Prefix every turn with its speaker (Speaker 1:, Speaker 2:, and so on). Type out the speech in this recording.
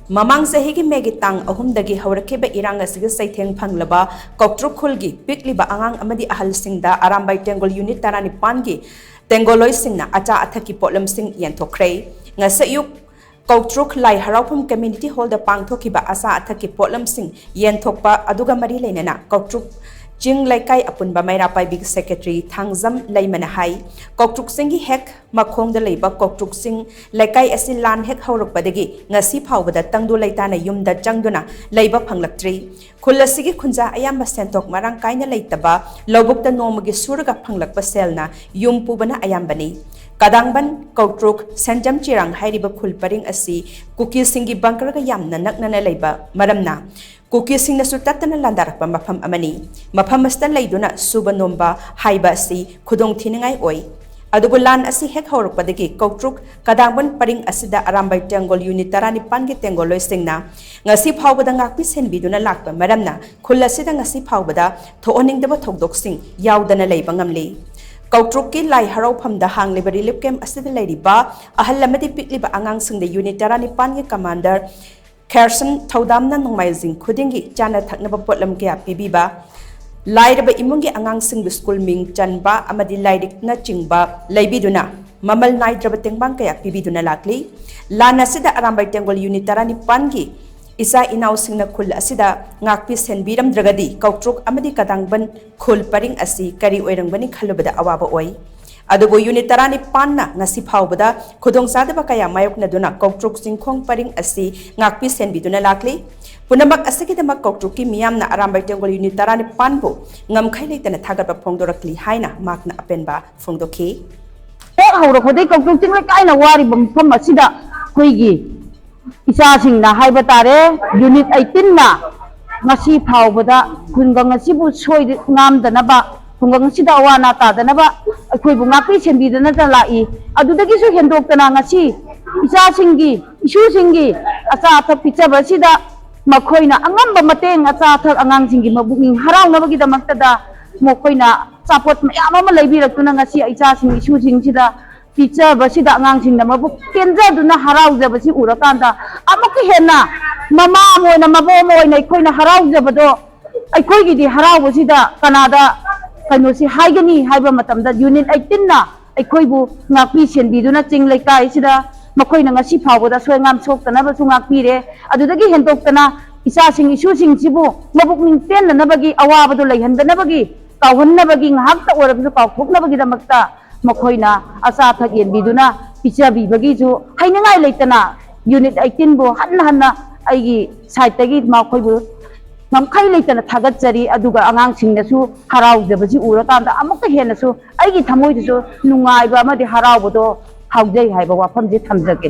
Speaker 1: Mamang CHAHI megi tang ahumdagi HOURAKHIBA irang asigi CHEITHENG PHANGLABA KOUTRUK KHULGI PIKLIBA ANGANG AMADI AHAL SINGDA ARAMBAI Tengol Unit 19 Tengolloi Singna Acha-Athak Potlamsing Thokhre ngasayuk KOUTRUK lai haraupum community hall da pangthokiba ASA-Athak Potlamsing thokpa aduga mari leinana KOUTRUK Jing Laikai Apunba Mairapai Big Secretary Thangzam Laimana Hai KOUTRUK Singi Hek Makhong da Leiba KOUTRUK Sing Laikai Asin Lan Hek Haurakpadagi Ngasi Phawbada Tangdu Laitana Yumda Jangduna Leiba Phanglaktri KHUL asigi khunja ayamba sentok marang kaina leitaba lobukta nomagi suraga phanglakpa selna yum pubana ayambani Kadangban KOUTRUK Senjam Chirang hairiba KHUL paring asi kuki singi bankraga yamna naknana leiba maramna kuki singna sutatana landarakpa mafam amani mafam asta leiduna suba nomba haiba asi khudong thiningai oi adugo lan asi hek haurakpadagi KOUTRUK kadangban paring asida Arambai Tengol Unit 19 gi Tengolloi Singna ngasi phawbada ngakpi senbiduna lakpa maramna KHUL asida ngasi phawbada thooningdaba thokdoksing yaudana leiba ngamli KOUTRUK ki lai harauphamda hangliba relief camp asida leiriba ahal lamadi pikliba angang singda Unit 19 gi commander Kerson Thaudamna Nongmaijing khudingi chana thaknaba potlam kya pibiba Lairaba imungi angang sing school ming chanba amadi lairik na chingba laibiduna mamal naidraba tengbang kaya pibiduna lakli lana sida Arambai Tengol Unit 19 gi isa inaw sing na KHUL asida ngakpi senbiram dragadi KOUTRUK amadi kadangban KHUL paring asi kari oirangbani khalubada awaba oi adugo Unit 19 na ngasi phawbada khudong sadaba kaya mayok na duna KOUTRUK singkhong paring asi ngakpi senbiduna lakli Punamak asakidama KOUTRUK ki miyamna Arambai Tengol Unit 19 bu ngamkhai leitana thagatba phongdorakli haina makna apenba phongdokhi
Speaker 2: haurakhodai KOUTRUK ting laikai na wari bampham asida khoigi isa singna haiba tare Unit 18 na ngasi phawbada khunga ngasi bu soi ngamdanaba khunga ngasi da wana tadanaba khoibu ngakri senbidana ta lai adudagi su hendoktana ngasi isa singi isu singi ASA-Athak pichaba sida Makhoina angamba mateng ASA-Athak angang singi mabunging haraw na magidamaktada mokoina support mayam ama laibirakuna ngasi isa sing isu sing sida teacher basida angang sing na mabuk tenja duna haraw jabasi urakanda amaki henna mama moina mabo moina khoina haraw jabado aikoi gidi haraw basida kanada kaino si haigani haiba matamda Unit 18 na aikoi bu ngakpi senbiduna ching laikai sida Makhoina ngasi phawbada soingam soktana ba sungakpire adudagi hentoktana isa sing isu sing sibu mabuk ning ten na bagi awabado leihandana bagi kawhanna bagi ngahakta orabu kawphokna bagi damakta makhoina ASA-Athak yenbiduna pichabi bagi ju hainangai leitana Unit 18 bu hanna aigi side tagi makhoibu ngamkhai leitana thagatjari aduga angang singnasu haraujabasi urakanda amukta henasu aigi thamoidusu nungaiba amadi haraubado haujai haiba wafamje thamjage